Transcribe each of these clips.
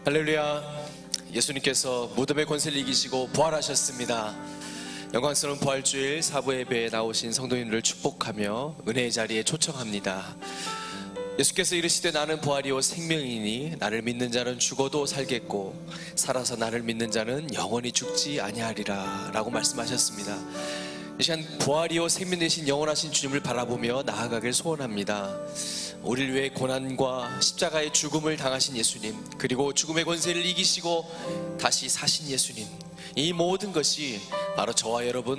할렐루야. 예수님께서 무덤의 권세를 이기시고 부활하셨습니다. 영광스러운 부활주일 사부 예배에 나오신 성도님들을 축복하며 은혜의 자리에 초청합니다. 예수께서 이르시되 나는 부활이요 생명이니 나를 믿는 자는 죽어도 살겠고 살아서 나를 믿는 자는 영원히 죽지 아니하리라 라고 말씀하셨습니다. 이 시간 부활이요 생명 되신 영원하신 주님을 바라보며 나아가길 소원합니다. 우리를 위해 고난과 십자가의 죽음을 당하신 예수님, 그리고 죽음의 권세를 이기시고 다시 사신 예수님, 이 모든 것이 바로 저와 여러분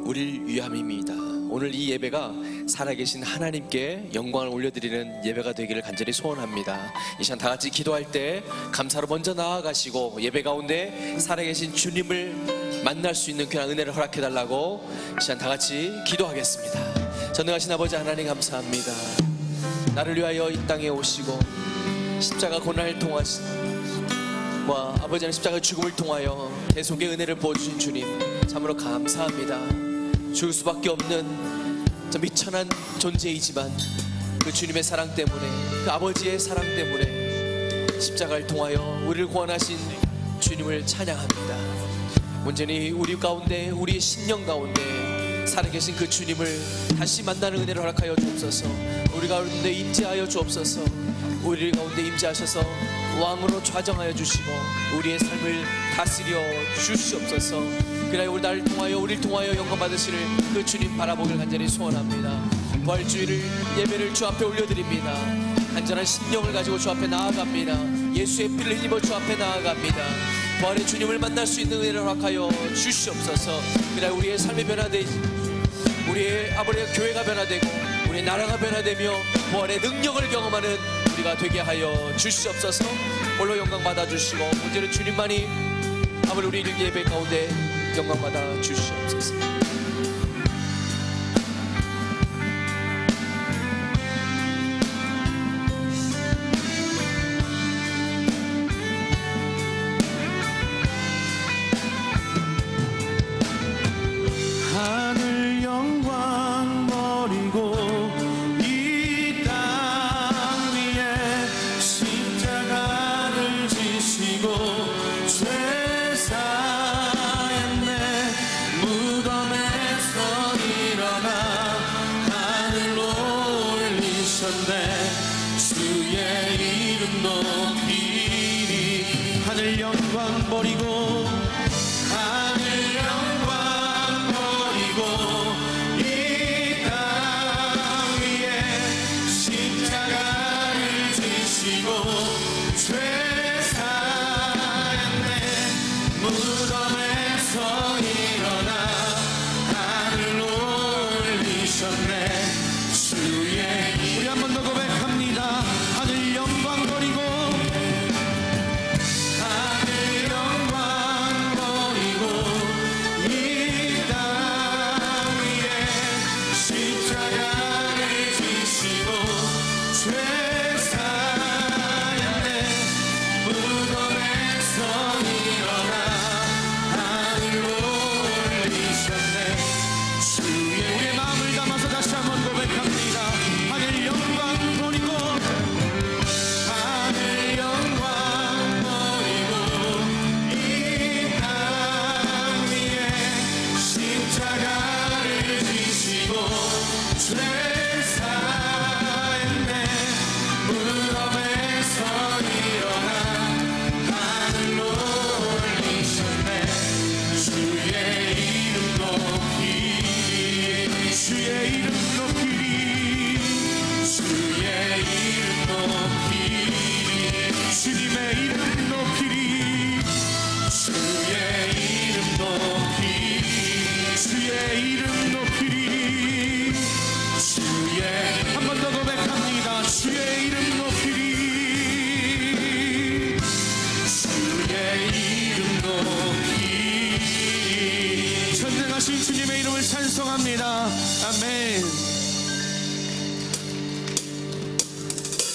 우리를 위함입니다. 오늘 이 예배가 살아계신 하나님께 영광을 올려드리는 예배가 되기를 간절히 소원합니다. 이 시간 다 같이 기도할 때 감사로 먼저 나아가시고 예배 가운데 살아계신 주님을 만날 수 있는 귀한 은혜를 허락해달라고 이 시간 다 같이 기도하겠습니다. 전능하신 아버지 하나님 감사합니다. 나를 위하여 이 땅에 오시고 십자가 고난을 통하신 아버지는 십자가 죽음을 통하여 대속의 은혜를 부어주신 주님 참으로 감사합니다. 죽을 수밖에 없는 저 미천한 존재이지만 그 주님의 사랑 때문에, 그 아버지의 사랑 때문에 십자가를 통하여 우리를 구원하신 주님을 찬양합니다. 온전히 우리 가운데, 우리의 심령 가운데 살아계신 그 주님을 다시 만나는 은혜를 허락하여 주옵소서. 우리 가운데 임재하여 주옵소서. 우리 가운데 임재하셔서 왕으로 좌정하여 주시고 우리의 삶을 다스려 주시옵소서. 그래야 우리 나를 통하여, 우리를 통하여 영광 받으실 그 주님 바라보길 간절히 소원합니다. 부활주일을 예배를 주 앞에 올려드립니다. 간절한 심령을 가지고 주 앞에 나아갑니다. 예수의 피를 힘입어 주 앞에 나아갑니다. 부활의 주님을 만날 수 있는 은혜를 허락하여 주시옵소서. 그래야 우리의 삶이 변화되지, 우리의 아버지의 교회가 변화되고 우리의 나라가 변화되며 부활의 능력을 경험하는 우리가 되게 하여 주시옵소서. 홀로 영광 받아주시고 문제는 주님만이 아버지 우리 예배 가운데 영광 받아 주시옵소서. 하늘 영광 버리고 이 땅 위에 십자가를 지시고 죄 사했네. 무덤에서 일어나 하늘로 올리셨네. 주의 이름 높이리. 하늘 영광 버리고 하늘 영광 이 땅 위에 십자가를 지시고 죄 사했네. 무덤에서 일어나 하늘로 올리셨네. 주의 우리 한 번 더 고백합니다. 하늘 영광 버리고 하늘 영광 버리고 이 땅 위에 십자가를 지시고 죄 사했네. 무덤에서 일어나 하늘로 올리셨네. 주의 우리의 마음을 담아서 다시 한번 고백합니다. 하늘 영광 버리고 하늘 영광 버리고 이 땅 위에 십자가를 지시고 죄 사했네. 무덤에서 일어나 하늘로 올리셨네. 주의 이름 높이리. 주의 이름 높이리. 주의 이름 높이리. 주님의 이름 높이리. 주의 이름 높이리. 주의 이름 높이리. 주의 한 번 더 고백합니다. 주의 이름 높이리. 주의 이름 높이리. 전능하신 주님의 이름을 찬송합니다. 아멘.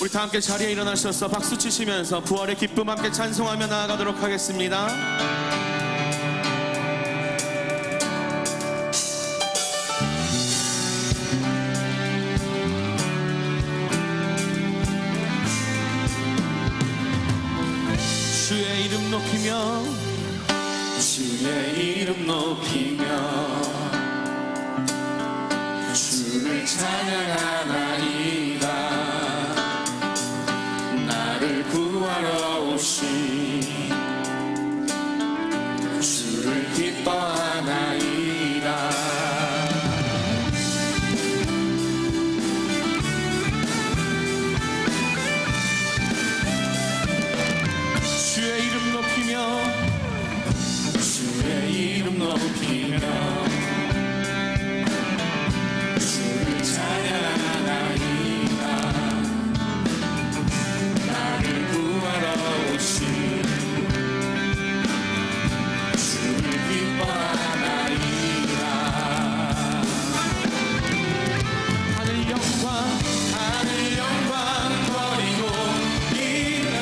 우리 다 함께 자리에 일어나셔서 박수 치시면서 부활의 기쁨 함께 찬송하며 나아가도록 하겠습니다. 주의 이름 높이며 주의 이름 높이며 주를 찬양하나이다. 나를 구하러 오신 주를 기뻐하나이다. 주의 이름 높이며 주의 이름 높이며 주를 찬양하나이다. 나를 구하러 오신 주를 기뻐하나이다. 하늘 영광 버리고 이 땅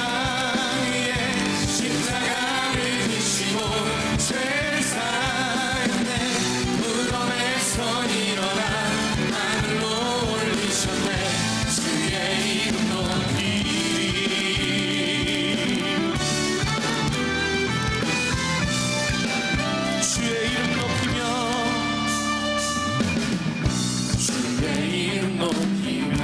위에 십자가를 지시고 죄사했네. 무덤에서 일어나 하늘로 올리셨네. 주의 이름 높이리. 주의 이름 높이며 주의 이름 높이며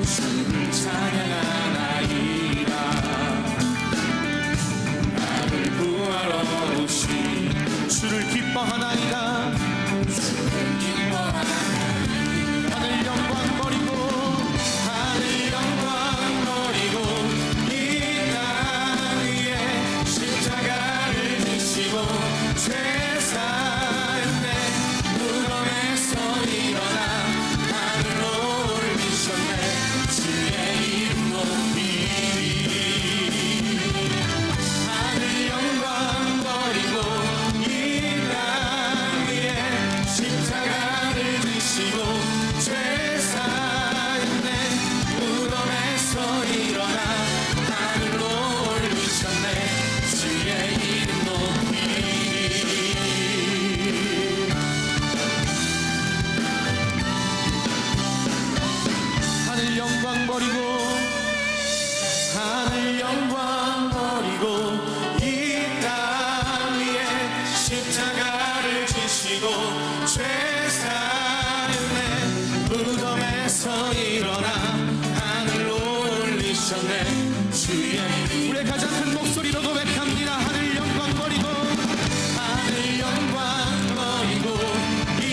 주를 찬양하나이다. 나를 구하러 오신 주를 기뻐하나이다. 주를 기뻐하나이다. 하늘 영광 버리고 이 땅 위에 십자가를 지시고 죄사했네. 무덤에서 일어나 하늘로 올리셨네. 주의 이름 높이리. 하늘 영광 버리고 이 땅 위에 십자가를 지시고 죄사했네. 무덤에서 일어나 하늘로 올리셨네. 주의 이름 높이리. 하늘 영광 버리고 이 땅 위에 십자가를 지시고 죄사했네. 무덤에서 일어나 하늘로 올리셨네. 주의 우리의 가장 큰 목소리로 고백합니다. 하늘 영광 버리고 이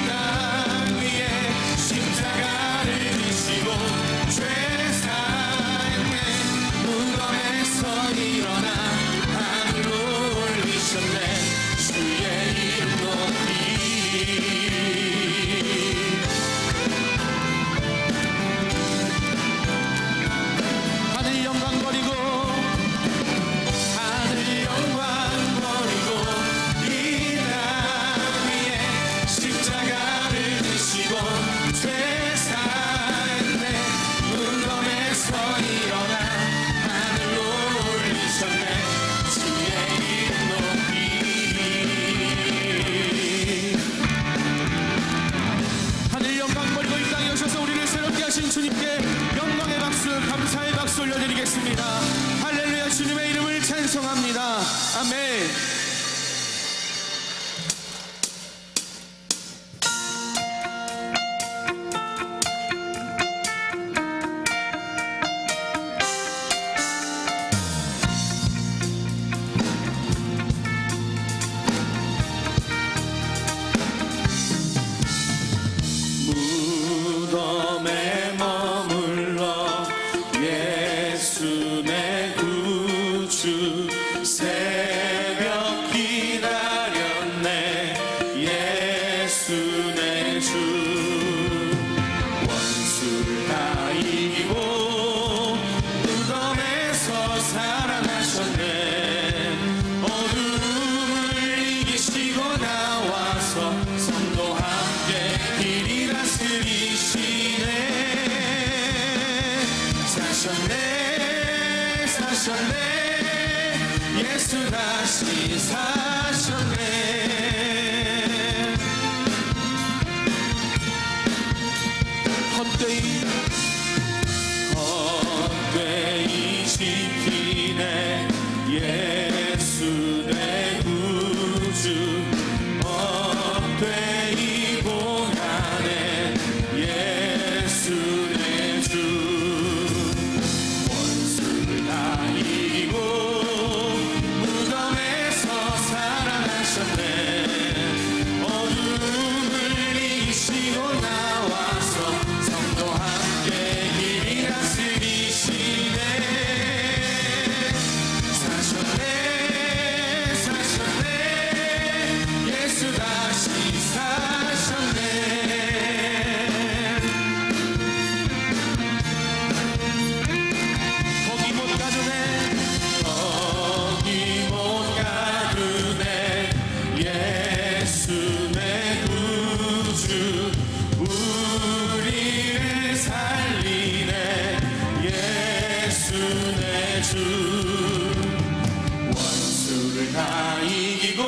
땅 위에 십자가를 지시고 죄사했네. 무덤에서 일어나 하늘로 올리셨네. 주의 이름 높이리. 하늘 영광 버리고 이 땅 위에 십자가를 지시고 죄사했네. 무덤에서 일어나 하늘로 올리셨네. 주의 이름 높이리. 하늘 영광 버리고 이 땅에 오셔서 우리를 새롭게 하신 주님께 영광의 박수, 감사의 박수 올려드리겠습니다. 할렐루야. 주님의 이름을 찬송합니다. 아멘. 무덤에 머물러 예수 내 구주 새벽 기다렸네. 예수 내 주 원수를 다 이기고 무덤에서 살아나셨네. 어둠을 이기시고 나와서 성도 함께 길이 다스리시네. 사셨네. 예수 다시 사셨네. 헛되이 예수 내 주 원수를 다 이기고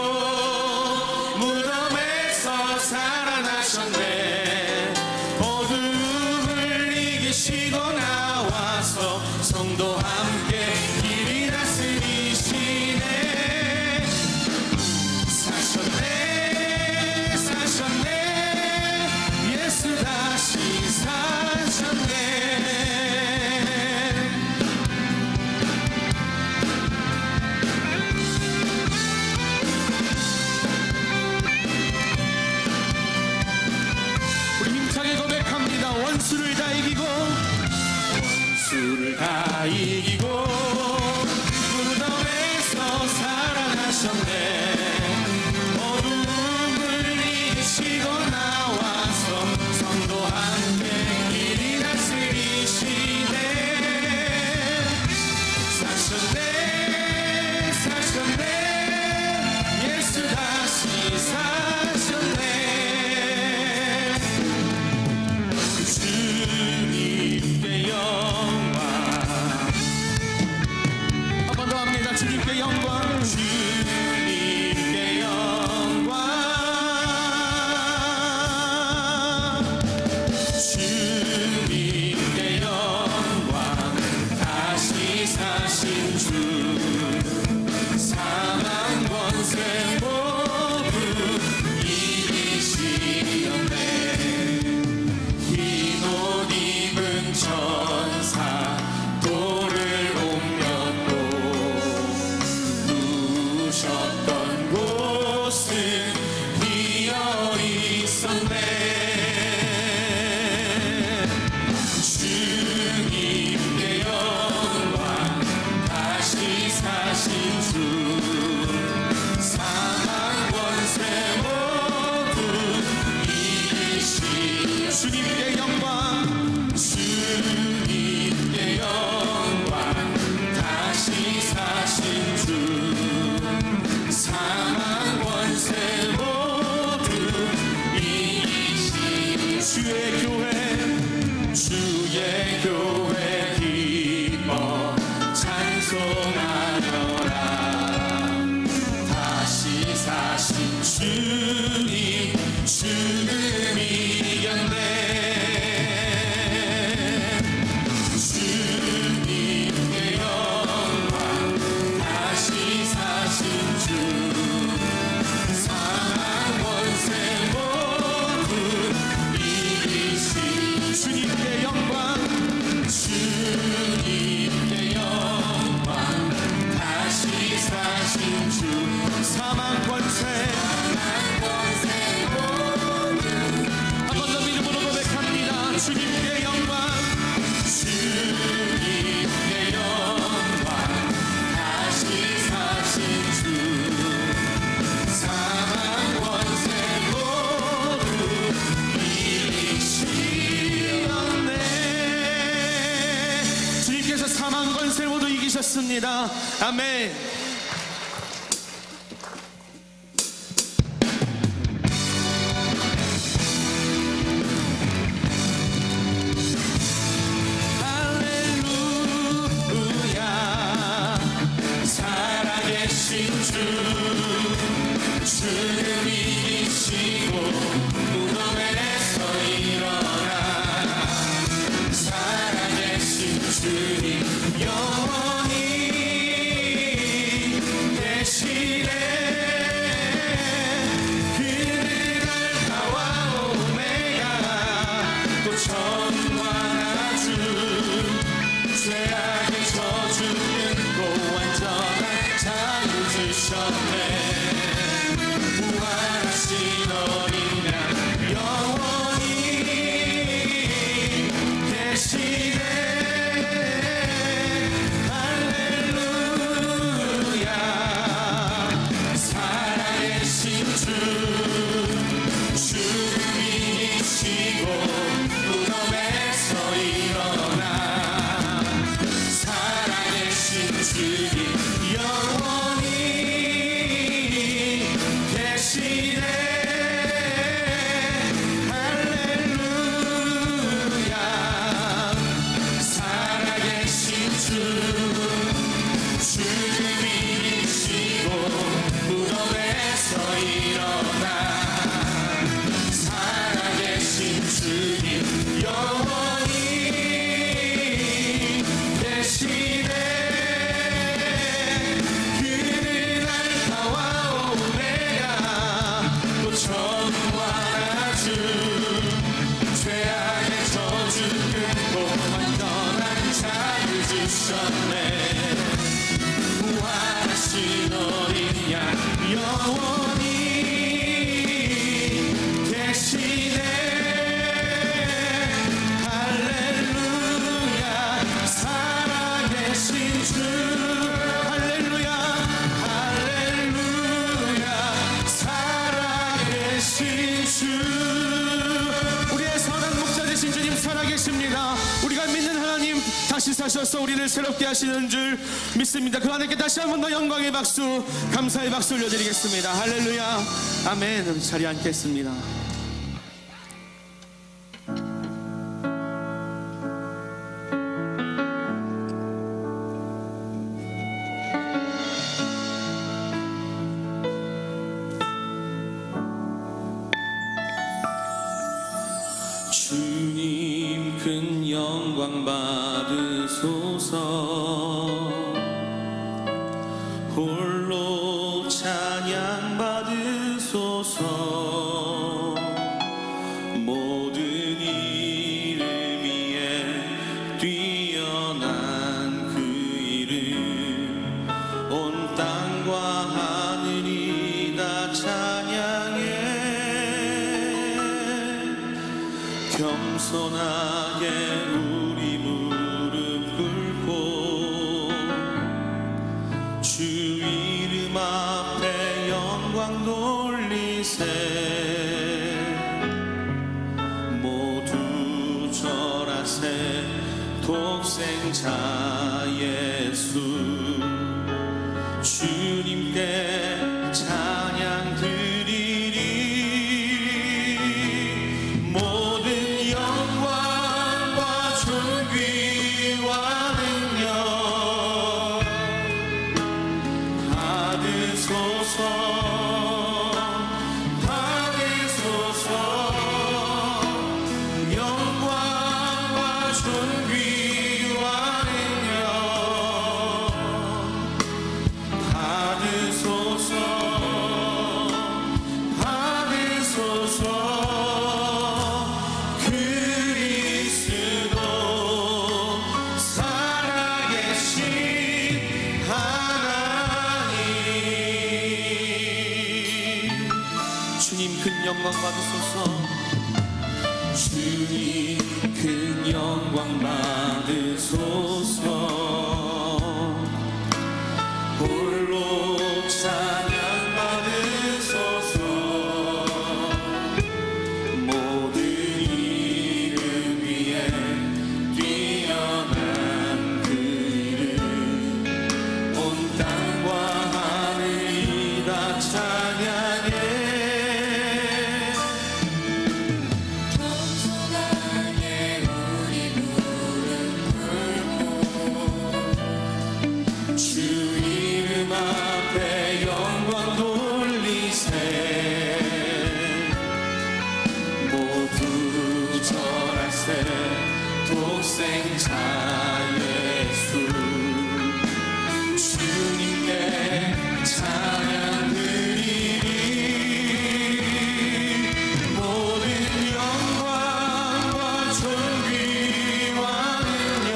무덤에서 살아나셨네. 어둠을 이기시고 나와서 성도 함께 길이 다스리시네. 사셨네 사셨네 예수 다시 사셨네. 우리 힘차게 고백합니다. 원수를 다 이기고 원수를 다 이기고 무덤에서 살아나셨네. 어둠을 이기시고 나와서 성도 함께 길이 다스리시네. 사셨네 사셨네 예수 다시 사셨네. 주님께 영광. 한 번 더 합니다. 주님께 영광. 주님께 영광. 주님께 영광. 다시 사신 주 사망 권세 모두 이기시었네. 흰 옷 입은 천사 돌을 옮겼고 누우셨던 곳은 비어 있었네. 주님께 영광. 다시 사신 주 사망 권세 모두 이기시. 주님께 영광. 주님께 영광. 다시 사신 주 사망 권세 모두 이기시. 주의 교회 주의 교회 기뻐 찬송하여라. 다시 사신 주님 죽음 이겼네. 주님께 영광. 다시 사신 주 사망 권세 모두 이기시. 주님께 영광. 주님께 영광. 다시 사신 주 사망 권세 모두. 한 번 더 믿음으로 고백합니다. 주님께 영광. 주님께 영광. 다시 사신 주 사망 권세 모두 이기시었네. 주님께서 사망 권세 모두 이기셨습니다. 아멘. 할렐루야. 살아계신 주 죽음 이기시고 무덤에서 일어나 살아계신 주님 영원히 계시네. 그는 알파와 오메가 또 전과 나주 죄악의 저주 끊고 완전한 자유 주셨네. 부활하신 어린 양 영원히 계시네. 할렐루야. 살아계신 주 죽음 이기시고 무덤에서 일어나 살아계신 주님 영원히 계시네. 할렐루야. 살아계신 주 오셨네. 부활하신 어린 양 영원히 계시네. 할렐루야 살아계신 주. 할렐루야 할렐루야 살아계신 주. 우리의 선한 목자 되신 주님 살아계십니다. 우리가 믿는 하나님 다시 사셔서 우리를 새롭게 하시는 줄 믿습니다. 그 하나님께 다시 한 번 더 영광의 박수, 감사의 박수 올려드리겠습니다. 할렐루야 아멘. 우리 자리에 앉겠습니다. 주님 큰 영광 받으소서. 홀로 찬양 받으소서. 모든 이름 위에 뛰어난 그 이름 온 땅과 하늘이 다 찬양해. 겸손하게 우리 무릎 꿇고 주 이름 앞에 영광 돌리세. 모두 절하세. 독생자 예수 주님께 찬양 드리리. 모든 영광과 존귀와 능력 받으소서. 받으소서. 영광과 존귀와 능력 받으소서. 받으소서. 그리스도 살아계신 하나님. 주님 큰 영광 받으소서. 주님 큰 영광 받으소서. 홀로 찬양 받으소서. 모든 이름 위에 뛰어난 그 이름 온 땅과 하늘이 다 찬양해. 겸손하게 우리 무릎 꿇고 주 이름 앞에 영광 돌리세. 모두 절하세. 독생자 예수 주님께 찬양 드리리. 모든 영광과 존귀와 능력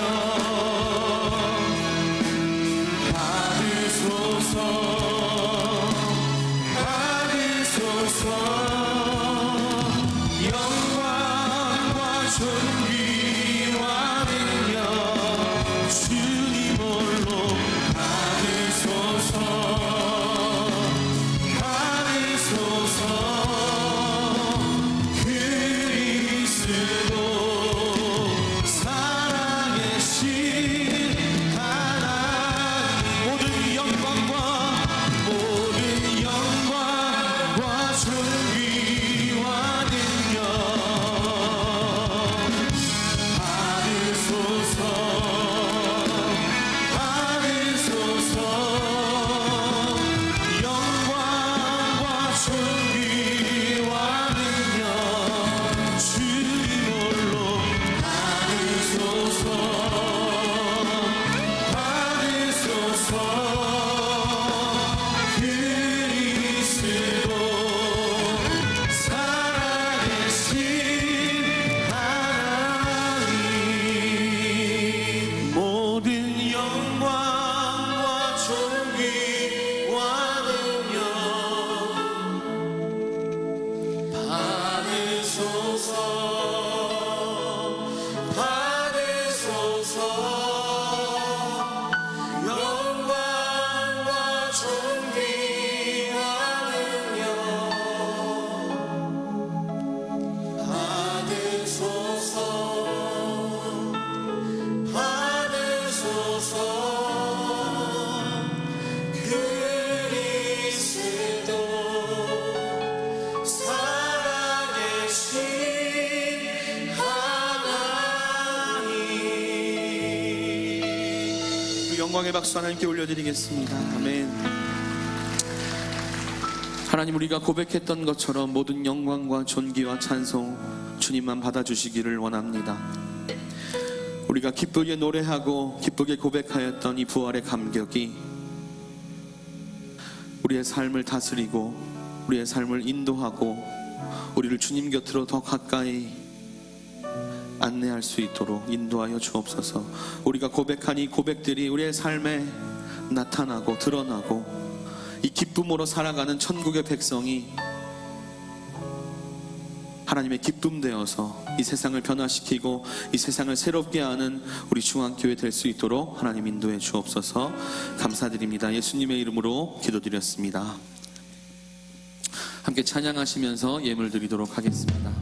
영광의 박수 하나님께 올려드리겠습니다. 아멘. 하나님, 우리가 고백했던 것처럼 모든 영광과 존귀와 찬송 주님만 받아주시기를 원합니다. 우리가 기쁘게 노래하고 기쁘게 고백하였던 이 부활의 감격이 우리의 삶을 다스리고 우리의 삶을 인도하고 우리를 주님 곁으로 더 가까이 안내할 수 있도록 인도하여 주옵소서. 우리가 고백한 이 고백들이 우리의 삶에 나타나고 드러나고 이 기쁨으로 살아가는 천국의 백성이 하나님의 기쁨 되어서 이 세상을 변화시키고 이 세상을 새롭게 하는 우리 중앙교회 될 수 있도록 하나님 인도해 주옵소서. 감사드립니다. 예수님의 이름으로 기도드렸습니다. 함께 찬양하시면서 예물 드리도록 하겠습니다.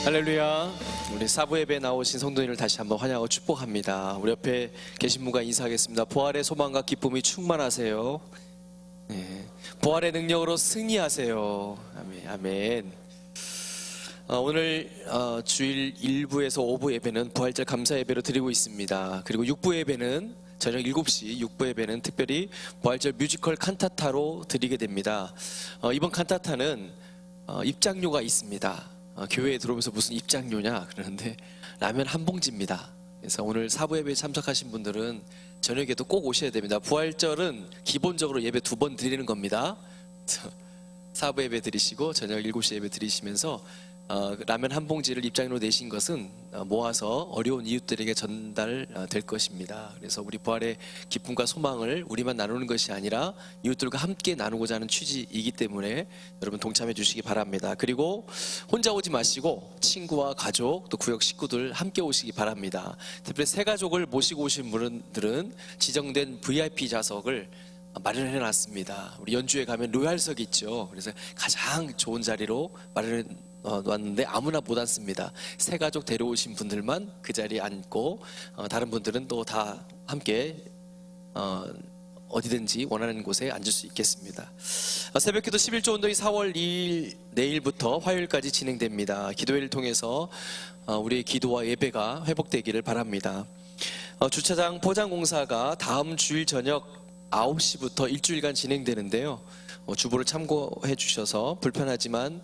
할렐루야. 우리 사부 예배에 나오신 성도님을 다시 한번 환영하고 축복합니다. 우리 옆에 계신 분과 인사하겠습니다. 부활의 소망과 기쁨이 충만하세요. 네. 부활의 능력으로 승리하세요. 아멘. 아멘. 오늘 주일 1부에서 5부 예배는 부활절 감사 예배로 드리고 있습니다. 그리고 6부 예배는 저녁 7시 6부 예배는 특별히 부활절 뮤지컬 칸타타로 드리게 됩니다. 이번 칸타타는 입장료가 있습니다. 교회에 들어오면서 무슨 입장료냐 그러는데 라면 한 봉지입니다. 그래서 오늘 사부 예배에 참석하신 분들은 저녁에도 꼭 오셔야 됩니다. 부활절은 기본적으로 예배 2번 드리는 겁니다. 사부 예배 드리시고 저녁 7시 예배 드리시면서 라면 한 봉지를 입장료로 내신 것은 모아서 어려운 이웃들에게 전달될 것입니다. 그래서 우리 부활의 기쁨과 소망을 우리만 나누는 것이 아니라 이웃들과 함께 나누고자 하는 취지이기 때문에 여러분 동참해 주시기 바랍니다. 그리고 혼자 오지 마시고 친구와 가족 또 구역 식구들 함께 오시기 바랍니다. 특별히 새 가족을 모시고 오신 분들은 지정된 VIP 좌석을 마련해 놨습니다. 우리 연주에 가면 로얄석이 있죠. 그래서 가장 좋은 자리로 마련해 놨는데 아무나 못 앉습니다. 새 가족 데려오신 분들만 그 자리에 앉고 다른 분들은 또 다 함께 어디든지 원하는 곳에 앉을 수 있겠습니다. 새벽기도 11조 운동이 4월 2일 내일부터 화요일까지 진행됩니다. 기도회를 통해서 우리의 기도와 예배가 회복되기를 바랍니다. 주차장 포장공사가 다음 주일 저녁 9시부터 일주일간 진행되는데요. 주보를 참고해 주셔서 불편하지만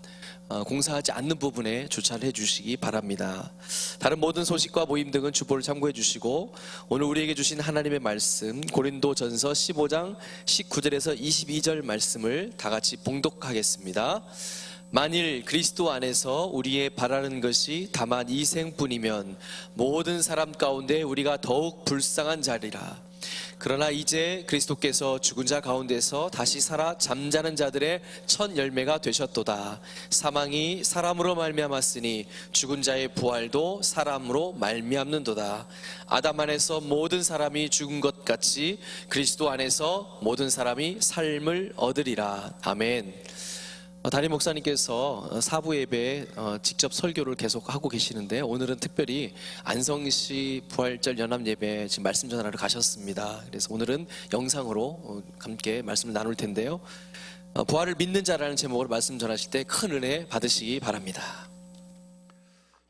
공사하지 않는 부분에 주차를 해 주시기 바랍니다. 다른 모든 소식과 모임 등은 주보를 참고해 주시고 오늘 우리에게 주신 하나님의 말씀 고린도전서 15장 19절에서 22절 말씀을 다 같이 봉독하겠습니다. 만일 그리스도 안에서 우리의 바라는 것이 다만 이 생뿐이면 모든 사람 가운데 우리가 더욱 불쌍한 자리라. 그러나 이제 그리스도께서 죽은 자 가운데서 다시 살아 잠자는 자들의 첫 열매가 되셨도다. 사망이 사람으로 말미암았으니 죽은 자의 부활도 사람으로 말미암는도다. 아담 안에서 모든 사람이 죽은 것 같이 그리스도 안에서 모든 사람이 삶을 얻으리라. 아멘. 담임 목사님께서 사부 예배에 직접 설교를 계속 하고 계시는데 오늘은 특별히 안성시 부활절 연합 예배 지금 말씀 전하러 가셨습니다. 그래서 오늘은 영상으로 함께 말씀을 나눌 텐데요. 부활을 믿는 자라는 제목으로 말씀 전하실 때 큰 은혜 받으시기 바랍니다.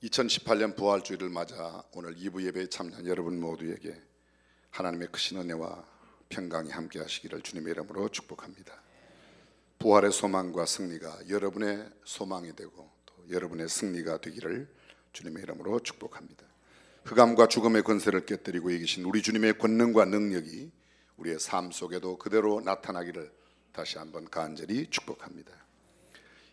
2018년 부활주일을 맞아 오늘 2부 예배에 참여한 여러분 모두에게 하나님의 크신 은혜와 평강이 함께 하시기를 주님의 이름으로 축복합니다. 부활의 소망과 승리가 여러분의 소망이 되고 또 여러분의 승리가 되기를 주님의 이름으로 축복합니다. 흑암과 죽음의 권세를 깨뜨리고 이기신 우리 주님의 권능과 능력이 우리의 삶 속에도 그대로 나타나기를 다시 한번 간절히 축복합니다.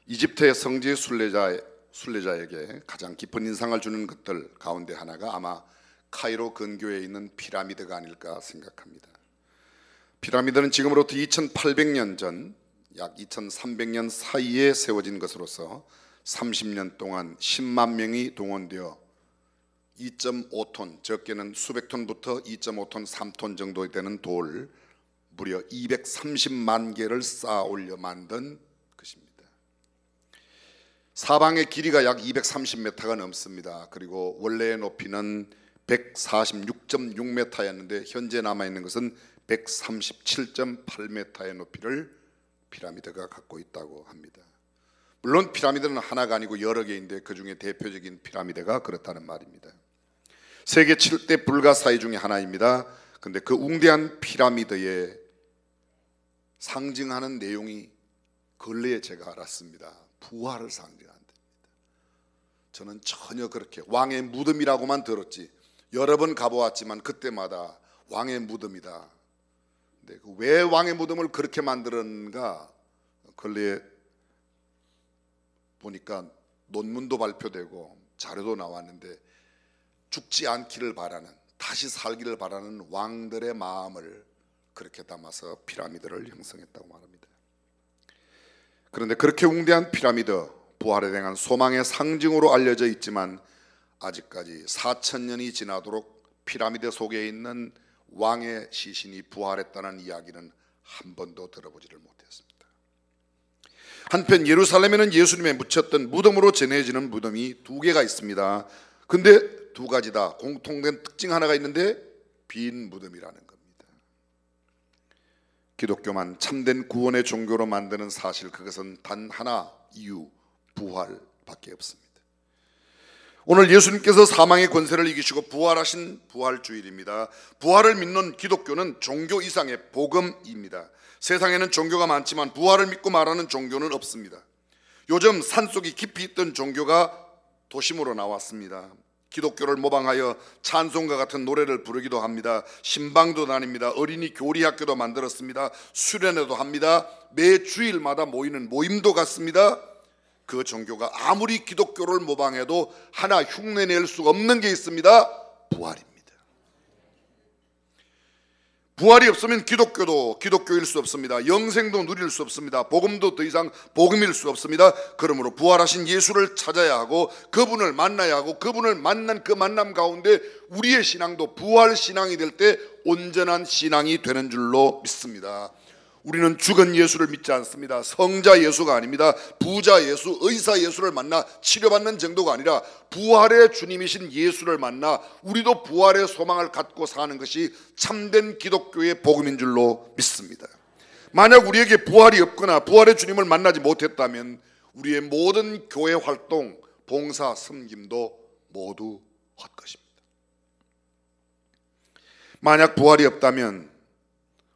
이집트의 성지 순례자에게 가장 깊은 인상을 주는 것들 가운데 하나가 아마 카이로 근교에 있는 피라미드가 아닐까 생각합니다. 피라미드는 지금으로부터 2800년 전 약 2300년 사이에 세워진 것으로서 30년 동안 10만 명이 동원되어 2.5톤, 적게는 수백 톤부터 2.5톤, 3톤 정도 되는 돌 무려 230만 개를 쌓아 올려 만든 것입니다. 사방의 길이가 약 230m가 넘습니다. 그리고 원래의 높이는 146.6m였는데 현재 남아있는 것은 137.8m의 높이를 피라미드가 갖고 있다고 합니다. 물론 피라미드는 하나가 아니고 여러 개인데 그 중에 대표적인 피라미드가 그렇다는 말입니다. 세계 7대 불가사의 중에 하나입니다. 그런데 그 웅대한 피라미드에 상징하는 내용이 근래에 제가 알았습니다. 부활을 상징한답니다. 저는 전혀 그렇게 왕의 무덤이라고만 들었지 여러 번 가보았지만 그때마다 왕의 무덤이다. 근데 왜 왕의 무덤을 그렇게 만들었는가 근래에 보니까 논문도 발표되고 자료도 나왔는데 죽지 않기를 바라는, 다시 살기를 바라는 왕들의 마음을 그렇게 담아서 피라미드를 형성했다고 말합니다. 그런데 그렇게 웅대한 피라미드, 부활에 대한 소망의 상징으로 알려져 있지만 아직까지 4000년이 지나도록 피라미드 속에 있는 왕의 시신이 부활했다는 이야기는 한 번도 들어보지를 못했습니다. 한편 예루살렘에는 예수님의 묻혔던 무덤으로 전해지는 무덤이 2개가 있습니다. 근데 2가지 다 공통된 특징 하나가 있는데 빈 무덤이라는 겁니다. 기독교만 참된 구원의 종교로 만드는 사실, 그것은 단 하나 이유, 부활밖에 없습니다. 오늘 예수님께서 사망의 권세를 이기시고 부활하신 부활주일입니다. 부활을 믿는 기독교는 종교 이상의 복음입니다. 세상에는 종교가 많지만 부활을 믿고 말하는 종교는 없습니다. 요즘 산속이 깊이 있던 종교가 도심으로 나왔습니다. 기독교를 모방하여 찬송가 같은 노래를 부르기도 합니다. 신방도 다닙니다. 어린이 교리학교도 만들었습니다. 수련회도 합니다. 매 주일마다 모이는 모임도 갖습니다. 그 종교가 아무리 기독교를 모방해도 하나 흉내낼 수 없는 게 있습니다. 부활입니다. 부활이 없으면 기독교도 기독교일 수 없습니다. 영생도 누릴 수 없습니다. 복음도 더 이상 복음일 수 없습니다. 그러므로 부활하신 예수를 찾아야 하고 그분을 만나야 하고 그분을 만난 그 만남 가운데 우리의 신앙도 부활 신앙이 될 때 온전한 신앙이 되는 줄로 믿습니다. 우리는 죽은 예수를 믿지 않습니다. 성자 예수가 아닙니다. 부자 예수, 의사 예수를 만나 치료받는 정도가 아니라 부활의 주님이신 예수를 만나 우리도 부활의 소망을 갖고 사는 것이 참된 기독교의 복음인 줄로 믿습니다. 만약 우리에게 부활이 없거나 부활의 주님을 만나지 못했다면 우리의 모든 교회 활동, 봉사, 섬김도 모두 헛것입니다. 만약 부활이 없다면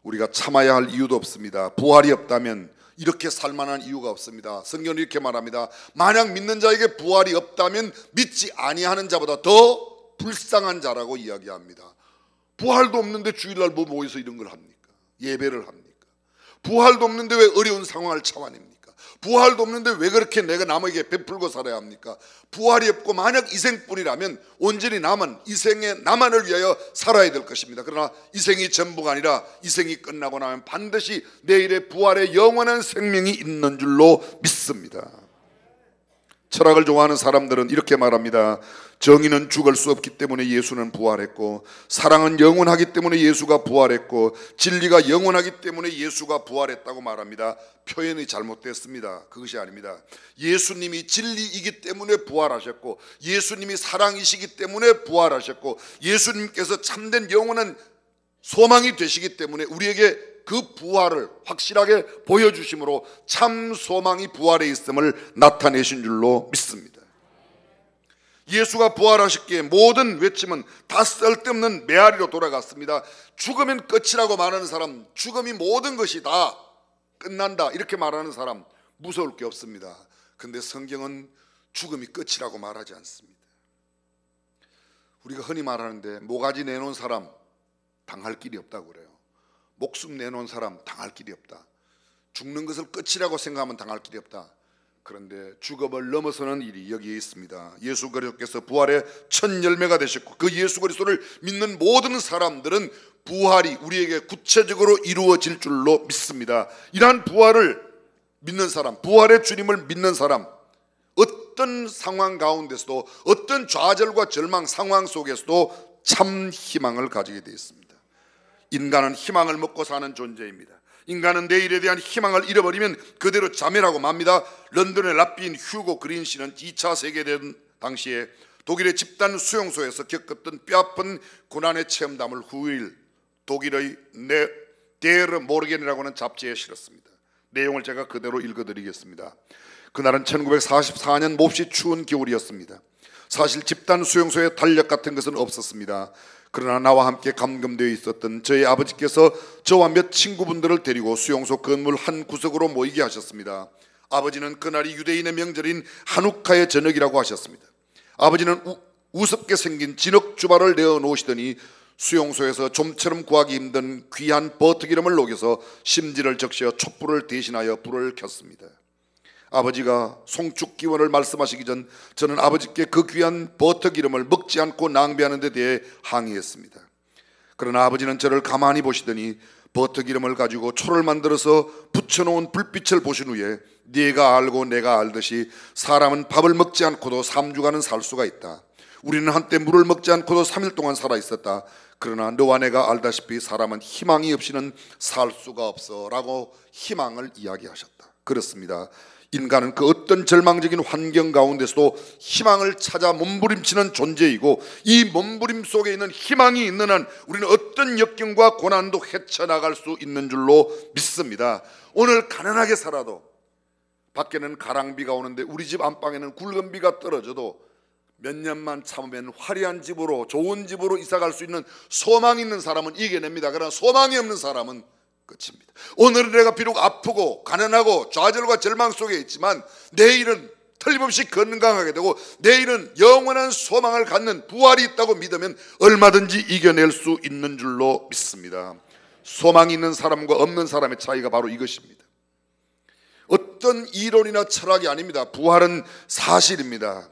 우리가 참아야 할 이유도 없습니다. 부활이 없다면 이렇게 살만한 이유가 없습니다. 성경은 이렇게 말합니다. 만약 믿는 자에게 부활이 없다면 믿지 아니하는 자보다 더 불쌍한 자라고 이야기합니다. 부활도 없는데 주일날 뭐 모여서 이런 걸 합니까? 예배를 합니까? 부활도 없는데 왜 어려운 상황을 참아냅니까? 부활도 없는데 왜 그렇게 내가 남에게 베풀고 살아야 합니까? 부활이 없고 만약 이생뿐이라면 온전히 남은 이생의 나만을 위하여 살아야 될 것입니다. 그러나 이생이 전부가 아니라 이생이 끝나고 나면 반드시 내일의 부활의 영원한 생명이 있는 줄로 믿습니다. 철학을 좋아하는 사람들은 이렇게 말합니다. 정의는 죽을 수 없기 때문에 예수는 부활했고, 사랑은 영원하기 때문에 예수가 부활했고, 진리가 영원하기 때문에 예수가 부활했다고 말합니다. 표현이 잘못됐습니다. 그것이 아닙니다. 예수님이 진리이기 때문에 부활하셨고, 예수님이 사랑이시기 때문에 부활하셨고, 예수님께서 참된 영원한 소망이 되시기 때문에 우리에게 그 부활을 확실하게 보여주심으로 참 소망이 부활에 있음을 나타내신 줄로 믿습니다. 예수가 부활하셨기에 모든 외침은 다 쓸데없는 메아리로 돌아갔습니다. 죽으면 끝이라고 말하는 사람, 죽음이 모든 것이 다 끝난다 이렇게 말하는 사람 무서울 게 없습니다. 그런데 성경은 죽음이 끝이라고 말하지 않습니다. 우리가 흔히 말하는데 모가지 내놓은 사람 당할 길이 없다고 그래요. 목숨 내놓은 사람 당할 길이 없다. 죽는 것을 끝이라고 생각하면 당할 길이 없다. 그런데 죽음을 넘어서는 일이 여기에 있습니다. 예수 그리스도께서 부활의 첫 열매가 되셨고 그 예수 그리스도를 믿는 모든 사람들은 부활이 우리에게 구체적으로 이루어질 줄로 믿습니다. 이러한 부활을 믿는 사람, 부활의 주님을 믿는 사람, 어떤 상황 가운데서도 어떤 좌절과 절망 상황 속에서도 참 희망을 가지게 되어 있습니다. 인간은 희망을 먹고 사는 존재입니다. 인간은 내일에 대한 희망을 잃어버리면 그대로 자멸하고 맙니다. 런던의 랍비인 휴고 그린 씨는 2차 세계대전 당시에 독일의 집단 수용소에서 겪었던 뼈아픈 고난의 체험담을 후일 독일의 데르 모르겐이라고 하는 잡지에 실었습니다. 내용을 제가 그대로 읽어드리겠습니다. 그날은 1944년 몹시 추운 겨울이었습니다. 사실 집단 수용소에 달력 같은 것은 없었습니다. 그러나 나와 함께 감금되어 있었던 저희 아버지께서 저와 몇 친구분들을 데리고 수용소 건물 한 구석으로 모이게 하셨습니다. 아버지는 그날이 유대인의 명절인 하누카의 저녁이라고 하셨습니다. 아버지는 우습게 생긴 진흙 주발을 내어 놓으시더니 수용소에서 좀처럼 구하기 힘든 귀한 버터기름을 녹여서 심지를 적셔 촛불을 대신하여 불을 켰습니다. 아버지가 송축 기원을 말씀하시기 전 저는 아버지께 그 귀한 버터기름을 먹지 않고 낭비하는 데 대해 항의했습니다. 그러나 아버지는 저를 가만히 보시더니 버터기름을 가지고 초를 만들어서 붙여놓은 불빛을 보신 후에 네가 알고 내가 알듯이 사람은 밥을 먹지 않고도 3주간은 살 수가 있다. 우리는 한때 물을 먹지 않고도 3일 동안 살아 있었다. 그러나 너와 내가 알다시피 사람은 희망이 없이는 살 수가 없어 라고 희망을 이야기하셨다. 그렇습니다. 인간은 그 어떤 절망적인 환경 가운데서도 희망을 찾아 몸부림치는 존재이고 이 몸부림 속에 있는 희망이 있는 한 우리는 어떤 역경과 고난도 헤쳐나갈 수 있는 줄로 믿습니다. 오늘 가난하게 살아도 밖에는 가랑비가 오는데 우리 집 안방에는 굵은 비가 떨어져도 몇 년만 참으면 화려한 집으로 좋은 집으로 이사갈 수 있는 소망이 있는 사람은 이겨냅니다. 그러나 소망이 없는 사람은 끝입니다. 오늘은 내가 비록 아프고 가난하고 좌절과 절망 속에 있지만 내일은 틀림없이 건강하게 되고 내일은 영원한 소망을 갖는 부활이 있다고 믿으면 얼마든지 이겨낼 수 있는 줄로 믿습니다. 소망이 있는 사람과 없는 사람의 차이가 바로 이것입니다. 어떤 이론이나 철학이 아닙니다. 부활은 사실입니다.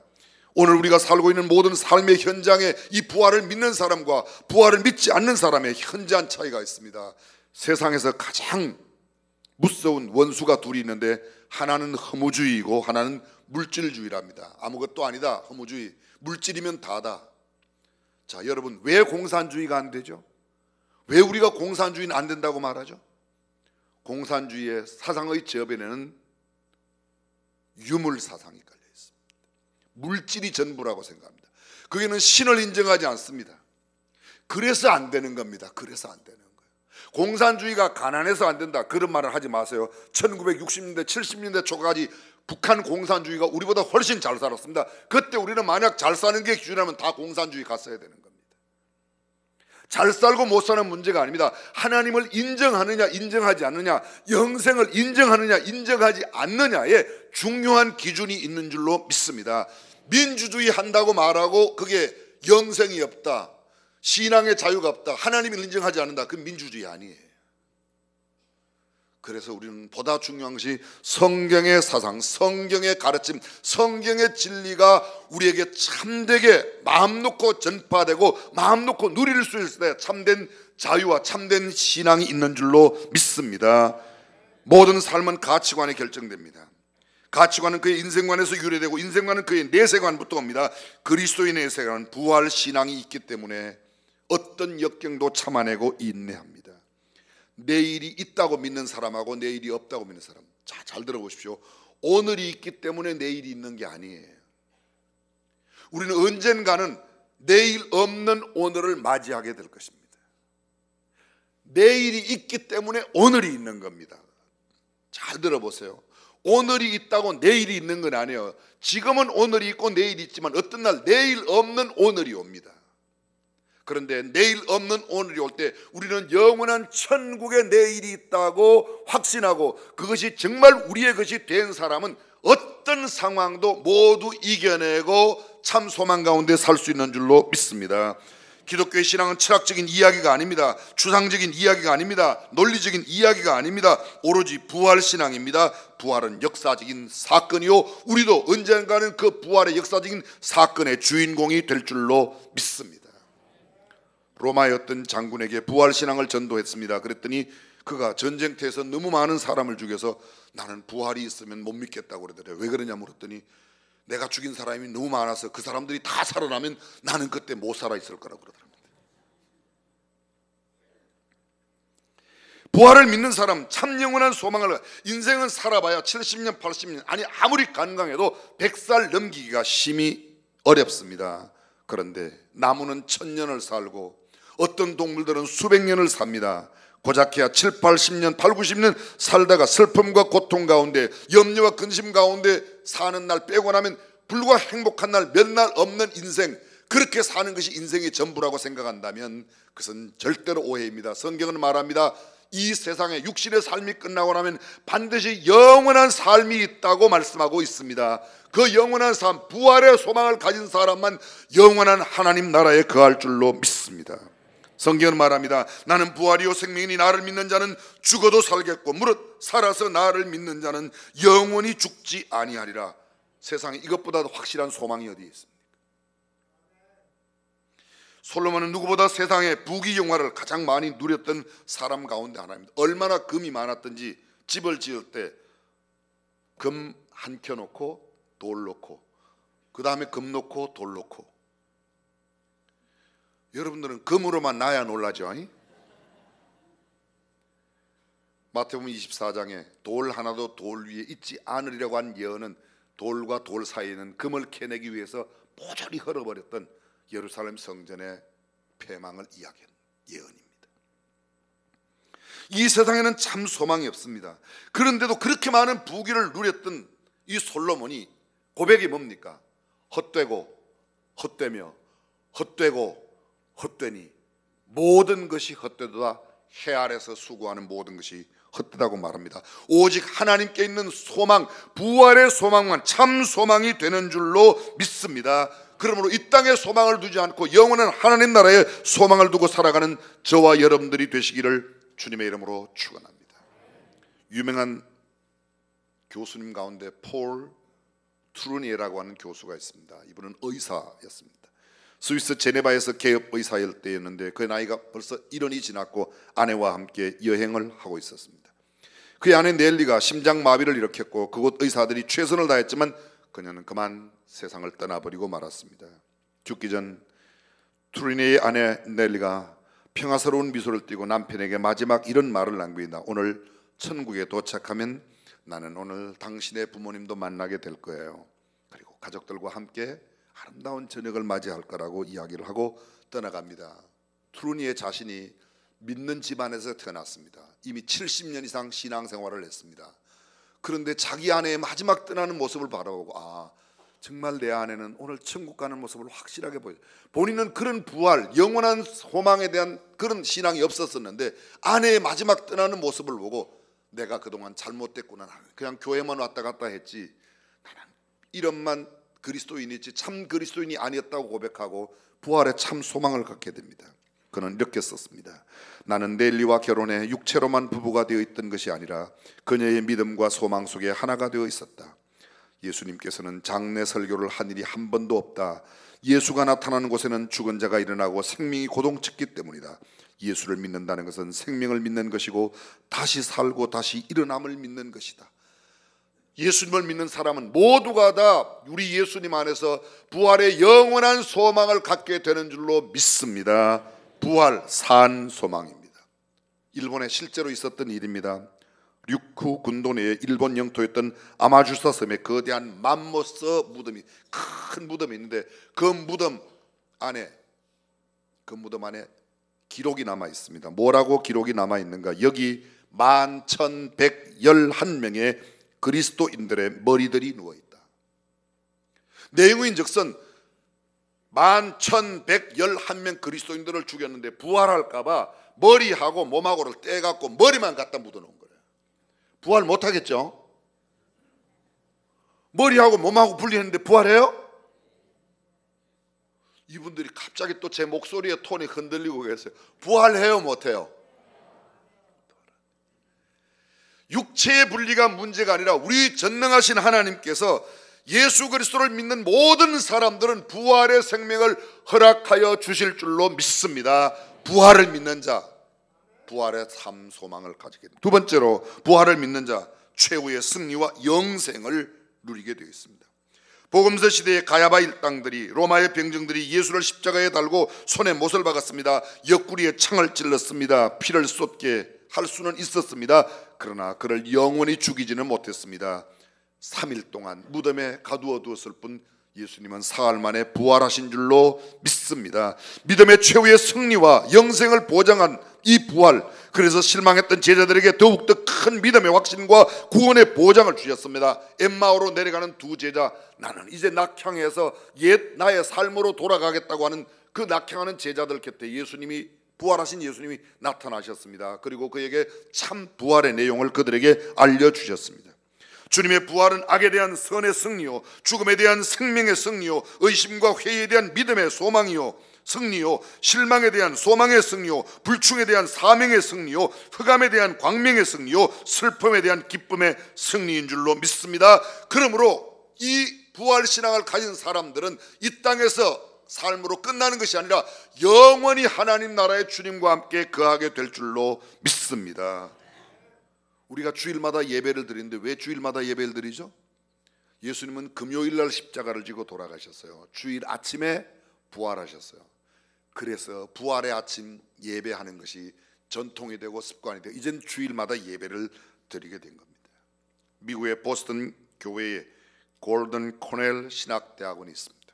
오늘 우리가 살고 있는 모든 삶의 현장에 이 부활을 믿는 사람과 부활을 믿지 않는 사람의 현저한 차이가 있습니다. 세상에서 가장 무서운 원수가 둘이 있는데 하나는 허무주의이고 하나는 물질주의랍니다. 아무것도 아니다 허무주의, 물질이면 다다. 자, 여러분 왜 공산주의가 안 되죠? 왜 우리가 공산주의는 안 된다고 말하죠? 공산주의의 사상의 저변에는 유물 사상이 깔려 있습니다. 물질이 전부라고 생각합니다. 거기는 신을 인정하지 않습니다. 그래서 안 되는 겁니다. 그래서 안 되는 거예요. 공산주의가 가난해서 안 된다 그런 말을 하지 마세요. 1960년대 70년대 초까지 북한 공산주의가 우리보다 훨씬 잘 살았습니다. 그때 우리는 만약 잘 사는 게 기준이라면 다 공산주의 갔어야 되는 겁니다. 잘 살고 못 사는 문제가 아닙니다. 하나님을 인정하느냐 인정하지 않느냐, 영생을 인정하느냐 인정하지 않느냐에 중요한 기준이 있는 줄로 믿습니다. 민주주의 한다고 말하고 그게 영생이 없다, 신앙의 자유가 없다, 하나님을 인정하지 않는다, 그건 민주주의 아니에요. 그래서 우리는 보다 중요한 것이 성경의 사상, 성경의 가르침, 성경의 진리가 우리에게 참되게 마음 놓고 전파되고 마음 놓고 누릴 수 있을 때 참된 자유와 참된 신앙이 있는 줄로 믿습니다. 모든 삶은 가치관에 결정됩니다. 가치관은 그의 인생관에서 유래되고 인생관은 그의 내세관부터 옵니다. 그리스도인의 내세관은 부활 신앙이 있기 때문에 어떤 역경도 참아내고 인내합니다. 내일이 있다고 믿는 사람하고 내일이 없다고 믿는 사람, 자, 잘 들어보십시오. 오늘이 있기 때문에 내일이 있는 게 아니에요. 우리는 언젠가는 내일 없는 오늘을 맞이하게 될 것입니다. 내일이 있기 때문에 오늘이 있는 겁니다. 잘 들어보세요. 오늘이 있다고 내일이 있는 건 아니에요. 지금은 오늘이 있고 내일이 있지만 어떤 날 내일 없는 오늘이 옵니다. 그런데 내일 없는 오늘이 올 때 우리는 영원한 천국의 내일이 있다고 확신하고 그것이 정말 우리의 것이 된 사람은 어떤 상황도 모두 이겨내고 참 소망 가운데 살 수 있는 줄로 믿습니다. 기독교의 신앙은 철학적인 이야기가 아닙니다. 추상적인 이야기가 아닙니다. 논리적인 이야기가 아닙니다. 오로지 부활신앙입니다. 부활은 역사적인 사건이요, 우리도 언젠가는 그 부활의 역사적인 사건의 주인공이 될 줄로 믿습니다. 로마의 어떤 장군에게 부활신앙을 전도했습니다. 그랬더니 그가 전쟁터에서 너무 많은 사람을 죽여서 나는 부활이 있으면 못 믿겠다고 그러더래요. 왜 그러냐 물었더니 내가 죽인 사람이 너무 많아서 그 사람들이 다 살아나면 나는 그때 못 살아 있을 거라고 그러더랍니다. 부활을 믿는 사람, 참 영원한 소망을, 인생은 살아봐야 70년 80년, 아니 아무리 건강해도 100살 넘기기가 심히 어렵습니다. 그런데 나무는 1000년을 살고 어떤 동물들은 수백 년을 삽니다. 고작해야 7, 80년, 8, 90년 살다가 슬픔과 고통 가운데 염려와 근심 가운데 사는 날 빼고 나면 불과 행복한 날 몇 날 없는 인생, 그렇게 사는 것이 인생의 전부라고 생각한다면 그것은 절대로 오해입니다. 성경은 말합니다. 이 세상에 육신의 삶이 끝나고 나면 반드시 영원한 삶이 있다고 말씀하고 있습니다. 그 영원한 삶, 부활의 소망을 가진 사람만 영원한 하나님 나라에 거할 줄로 믿습니다. 성경은 말합니다. 나는 부활이요 생명이니 나를 믿는 자는 죽어도 살겠고 무릇 살아서 나를 믿는 자는 영원히 죽지 아니하리라. 세상에 이것보다 확실한 소망이 어디에 있습니까? 솔로몬은 누구보다 세상의 부귀영화를 가장 많이 누렸던 사람 가운데 하나입니다. 얼마나 금이 많았든지 집을 지을 때 금 한 켜 놓고 돌 놓고 그 다음에 금 놓고 돌 놓고. 여러분들은 금으로만 나야 놀라죠? 마태복음 24장에 돌 하나도 돌 위에 있지 않으리라고 한 예언은 돌과 돌 사이에는 금을 캐내기 위해서 모조리 헐어버렸던 예루살렘 성전의 폐망을 이야기한 예언입니다. 이 세상에는 참 소망이 없습니다. 그런데도 그렇게 많은 부귀를 누렸던 이 솔로몬이 고백이 뭡니까? 헛되고 헛되며 헛되고 헛되니 모든 것이 헛되도다. 해 아래서 수고하는 모든 것이 헛되다고 말합니다. 오직 하나님께 있는 소망, 부활의 소망만 참 소망이 되는 줄로 믿습니다. 그러므로 이 땅에 소망을 두지 않고 영원한 하나님 나라에 소망을 두고 살아가는 저와 여러분들이 되시기를 주님의 이름으로 축원합니다. 유명한 교수님 가운데 폴 트루니에라고 하는 교수가 있습니다. 이분은 의사였습니다. 스위스 제네바에서 개업 의사일 때였는데 그 나이가 벌써 1년이 지났고 아내와 함께 여행을 하고 있었습니다. 그의 아내 넬리가 심장마비를 일으켰고 그곳 의사들이 최선을 다했지만 그녀는 그만 세상을 떠나버리고 말았습니다. 죽기 전 트루니의 아내 넬리가 평화스러운 미소를 띠고 남편에게 마지막 이런 말을 남깁니다. 오늘 천국에 도착하면 나는 오늘 당신의 부모님도 만나게 될 거예요. 그리고 가족들과 함께 아름다운 저녁을 맞이할 거라고 이야기를 하고 떠나갑니다. 트루니의 자신이 믿는 집안에서 태어났습니다. 이미 70년 이상 신앙생활을 했습니다. 그런데 자기 아내의 마지막 떠나는 모습을 바라보고 정말 내 아내는 오늘 천국 가는 모습을 확실하게 보여요. 본인은 그런 부활, 영원한 소망에 대한 그런 신앙이 없었었는데 아내의 마지막 떠나는 모습을 보고 내가 그동안 잘못됐구나. 그냥 교회만 왔다 갔다 했지. 나는 이런만 그리스도인이지 참 그리스도인이 아니었다고 고백하고 부활에 참 소망을 갖게 됩니다. 그는 이렇게 썼습니다. 나는 넬리와 결혼해 육체로만 부부가 되어 있던 것이 아니라 그녀의 믿음과 소망 속에 하나가 되어 있었다. 예수님께서는 장례 설교를 한 일이 한 번도 없다. 예수가 나타나는 곳에는 죽은 자가 일어나고 생명이 고동쳤기 때문이다. 예수를 믿는다는 것은 생명을 믿는 것이고 다시 살고 다시 일어남을 믿는 것이다. 예수님을 믿는 사람은 모두가 다 우리 예수님 안에서 부활의 영원한 소망을 갖게 되는 줄로 믿습니다. 부활, 산 소망입니다. 일본에 실제로 있었던 일입니다. 류쿠 군도 내에 일본 영토였던 아마주사 섬에 거대한 맘모스 무덤이, 큰 무덤이 있는데 그 무덤 안에 기록이 남아 있습니다. 뭐라고 기록이 남아 있는가? 여기 11,111명의 그리스도인들의 머리들이 누워있다. 내용인즉슨 11,111명 그리스도인들을 죽였는데 부활할까봐 머리하고 몸하고를 떼갖고 머리만 갖다 묻어놓은 거예요. 부활 못하겠죠? 머리하고 몸하고 분리했는데 부활해요? 이분들이 갑자기 또 제 목소리의 톤이 흔들리고 계세요. 부활해요 못해요? 육체의 분리가 문제가 아니라 우리 전능하신 하나님께서 예수 그리스도를 믿는 모든 사람들은 부활의 생명을 허락하여 주실 줄로 믿습니다. 부활을 믿는 자, 부활의 삶 소망을 가지게 됩니다. 두 번째로 부활을 믿는 자, 최후의 승리와 영생을 누리게 되어 있습니다. 복음서 시대의 가야바 일당들이, 로마의 병정들이 예수를 십자가에 달고 손에 못을 박았습니다. 옆구리에 창을 찔렀습니다. 피를 쏟게 할 수는 있었습니다. 그러나 그를 영원히 죽이지는 못했습니다. 3일 동안 무덤에 가두어 두었을 뿐 예수님은 사흘 만에 부활하신 줄로 믿습니다. 믿음의 최후의 승리와 영생을 보장한 이 부활, 그래서 실망했던 제자들에게 더욱더 큰 믿음의 확신과 구원의 보장을 주셨습니다. 엠마오로 내려가는 두 제자, 나는 이제 낙향해서 옛 나의 삶으로 돌아가겠다고 하는 그 낙향하는 제자들 곁에 예수님이, 부활하신 예수님이 나타나셨습니다. 그리고 그에게 참 부활의 내용을 그들에게 알려주셨습니다. 주님의 부활은 악에 대한 선의 승리요, 죽음에 대한 생명의 승리요, 의심과 회의에 대한 믿음의 소망이요 승리요, 실망에 대한 소망의 승리요, 불충에 대한 사명의 승리요, 흑암에 대한 광명의 승리요, 슬픔에 대한 기쁨의 승리인 줄로 믿습니다. 그러므로 이 부활신앙을 가진 사람들은 이 땅에서 삶으로 끝나는 것이 아니라 영원히 하나님 나라의 주님과 함께 거하게 될 줄로 믿습니다. 우리가 주일마다 예배를 드리는데 왜 주일마다 예배를 드리죠? 예수님은 금요일날 십자가를 지고 돌아가셨어요. 주일 아침에 부활하셨어요. 그래서 부활의 아침 예배하는 것이 전통이 되고 습관이 되고 이젠 주일마다 예배를 드리게 된 겁니다. 미국의 보스턴 교회에 골든 코넬 신학대학원이 있습니다.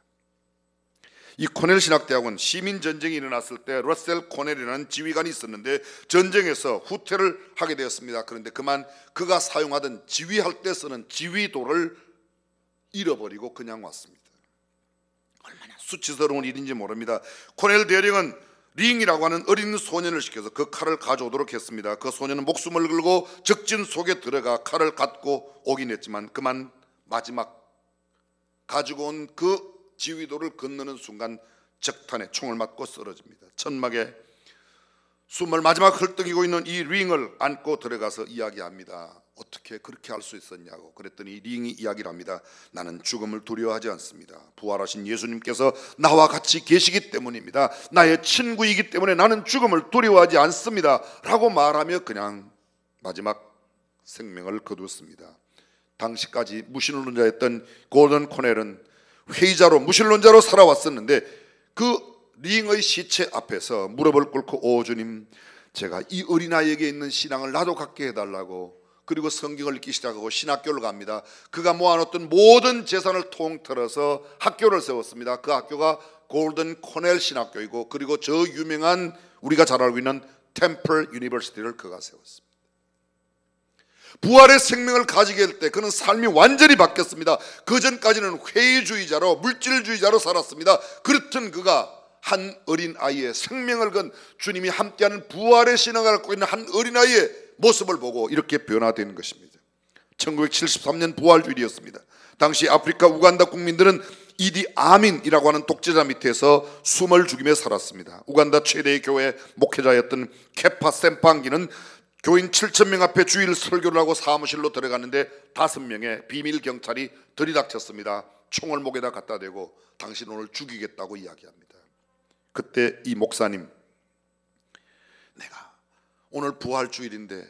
이 코넬 신학대학원, 시민전쟁이 일어났을 때 러셀 코넬이라는 지휘관이 있었는데 전쟁에서 후퇴를 하게 되었습니다. 그런데 그만 그가 사용하던 지휘할 때 쓰는 지휘도를 잃어버리고 그냥 왔습니다. 얼마나 수치스러운 일인지 모릅니다. 코넬 대령은 링이라고 하는 어린 소년을 시켜서 그 칼을 가져오도록 했습니다. 그 소년은 목숨을 걸고 적진 속에 들어가 칼을 갖고 오긴 했지만 그만 마지막 가지고 온 그 지휘도를 건너는 순간 적탄에 총을 맞고 쓰러집니다. 천막에 숨을 마지막 헐떡이고 있는 이 링을 안고 들어가서 이야기합니다. 어떻게 그렇게 할 수 있었냐고. 그랬더니 링이 이야기를 합니다. 나는 죽음을 두려워하지 않습니다. 부활하신 예수님께서 나와 같이 계시기 때문입니다. 나의 친구이기 때문에 나는 죽음을 두려워하지 않습니다 라고 말하며 그냥 마지막 생명을 거두었습니다. 당시까지 무신론자였던 골든 코넬은 회의자로 무신론자로 살아왔었는데 그 링의 시체 앞에서 무릎을 꿇고 오 주님, 제가 이 어린아이에게 있는 신앙을 나도 갖게 해달라고, 그리고 성경을 읽기 시작하고 신학교를 갑니다. 그가 모아놓던 모든 재산을 통틀어서 학교를 세웠습니다. 그 학교가 골든 코넬 신학교이고 그리고 저 유명한 우리가 잘 알고 있는 템플 유니버시티를 그가 세웠습니다. 부활의 생명을 가지게 될 때 그는 삶이 완전히 바뀌었습니다. 그전까지는 회의주의자로 물질주의자로 살았습니다. 그렇던 그가 한 어린아이의 생명을 건 주님이 함께하는 부활의 신앙을 갖고 있는 한 어린아이의 모습을 보고 이렇게 변화되는 것입니다. 1973년 부활주일이었습니다. 당시 아프리카 우간다 국민들은 이디 아민이라고 하는 독재자 밑에서 숨을 죽이며 살았습니다. 우간다 최대의 교회 목회자였던 케파 셈팡기는 교인 7,000명 앞에 주일 설교를 하고 사무실로 들어갔는데 5명의 비밀 경찰이 들이닥쳤습니다. 총을 목에다 갖다 대고 당신 오늘 죽이겠다고 이야기합니다. 그때 이 목사님, 내가 오늘 부활주일인데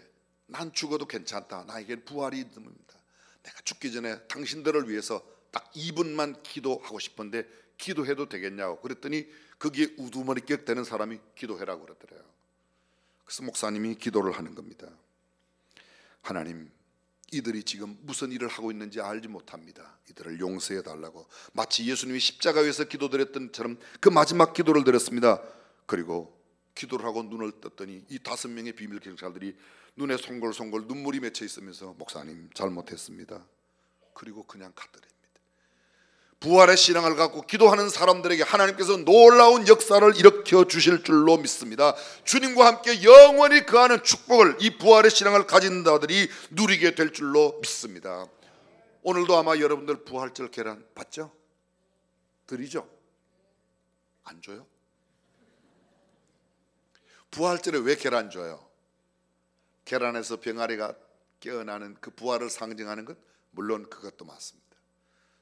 난 죽어도 괜찮다. 나에겐 부활이 있습니다. 내가 죽기 전에 당신들을 위해서 딱 2분만 기도하고 싶은데 기도해도 되겠냐고. 그랬더니 거기에 우두머리격 되는 사람이 기도해라고 그러더래요. 그래서 목사님이 기도를 하는 겁니다. 하나님, 이들이 지금 무슨 일을 하고 있는지 알지 못합니다. 이들을 용서해 달라고. 마치 예수님이 십자가에서 기도드렸던 것처럼 그 마지막 기도를 드렸습니다. 그리고 기도를 하고 눈을 떴더니 이 5명의 비밀 경찰들이 눈에 송골송골 눈물이 맺혀 있으면서 목사님 잘못했습니다. 그리고 그냥 가더랍니다. 부활의 신앙을 갖고 기도하는 사람들에게 하나님께서 놀라운 역사를 일으켜 주실 줄로 믿습니다. 주님과 함께 영원히 거하는 축복을 이 부활의 신앙을 가진 자들이 누리게 될 줄로 믿습니다. 오늘도 아마 여러분들 부활절 계란 받죠? 드리죠? 안 줘요? 부활절에 왜 계란 줘요? 계란에서 병아리가 깨어나는 그 부활을 상징하는 것? 물론 그것도 맞습니다.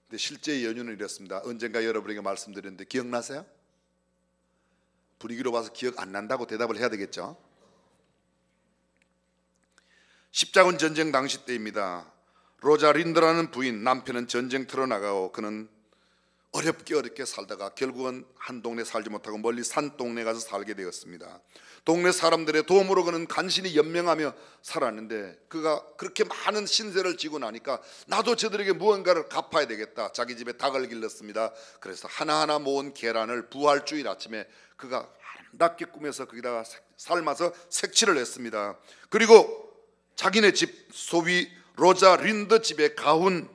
근데 실제 연유는 이렇습니다. 언젠가 여러분에게 말씀드렸는데 기억나세요? 분위기로 봐서 기억 안 난다고 대답을 해야 되겠죠? 십자군 전쟁 당시 때입니다. 로자 린드라는 부인, 남편은 전쟁터로 나가고 그는 어렵게 살다가 결국은 한 동네 살지 못하고 멀리 산 동네 가서 살게 되었습니다. 동네 사람들의 도움으로 그는 간신히 연명하며 살았는데 그가 그렇게 많은 신세를 지고 나니까 나도 저들에게 무언가를 갚아야 되겠다. 자기 집에 닭을 길렀습니다. 그래서 하나하나 모은 계란을 부활주일 아침에 그가 아름답게 꾸며서 거기다가 삶아서 색칠을 했습니다. 그리고 자기네 집 소위 로자 린드 집에 가훈을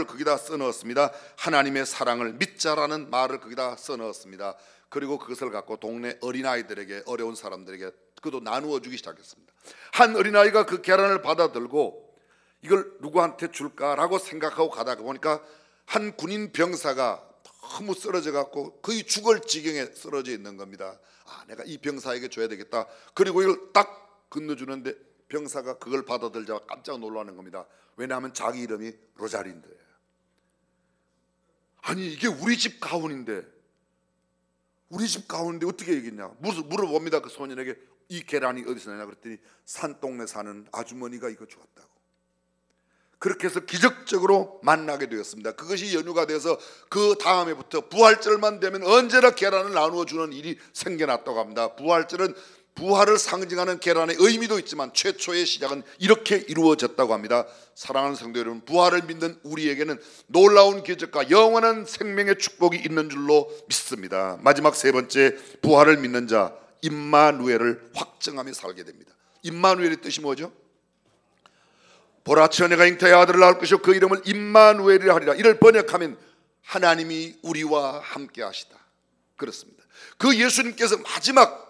거기다 써넣었습니다. 하나님의 사랑을 믿자라는 말을 거기다 써넣었습니다. 그리고 그것을 갖고 동네 어린아이들에게, 어려운 사람들에게 그것도 나누어 주기 시작했습니다. 한 어린아이가 그 계란을 받아들고 이걸 누구한테 줄까라고 생각하고 가다가 보니까 한 군인 병사가 너무 쓰러져 갖고 거의 죽을 지경에 쓰러져 있는 겁니다. 내가 이 병사에게 줘야 되겠다. 그리고 이걸 딱 건너주는데 병사가 그걸 받아들자 깜짝 놀라는 겁니다. 왜냐하면 자기 이름이 로자린드예요. 아니 이게 우리 집 가훈인데 어떻게 얘기했냐 물어봅니다. 그 소년에게 이 계란이 어디서 나냐 그랬더니 산동네 사는 아주머니가 이거 주었다고. 그렇게 해서 기적적으로 만나게 되었습니다. 그것이 연유가 돼서 그 다음에부터 부활절만 되면 언제나 계란을 나누어 주는 일이 생겨났다고 합니다. 부활절은 부활을 상징하는 계란의 의미도 있지만 최초의 시작은 이렇게 이루어졌다고 합니다. 사랑하는 성도 여러분, 부활을 믿는 우리에게는 놀라운 기적과 영원한 생명의 축복이 있는 줄로 믿습니다. 마지막 세 번째, 부활을 믿는 자 임마누엘을 확정하며 살게 됩니다. 임마누엘의 뜻이 뭐죠? 보라 처녀가 잉태의 아들을 낳을 것이요 그 이름을 임마누엘이라 하리라. 이를 번역하면 하나님이 우리와 함께 하시다. 그렇습니다. 그 예수님께서 마지막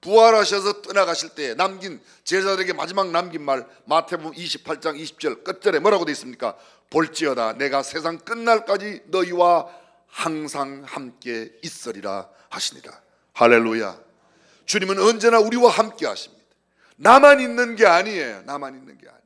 부활하셔서 떠나가실 때 남긴 제자들에게 마지막 남긴 말 마태복음 28장 20절 끝절에 뭐라고 되어 있습니까? 볼지어다 내가 세상 끝날까지 너희와 항상 함께 있으리라 하시니라. 할렐루야. 주님은 언제나 우리와 함께 하십니다. 나만 있는 게 아니에요. 나만 있는 게 아니에요.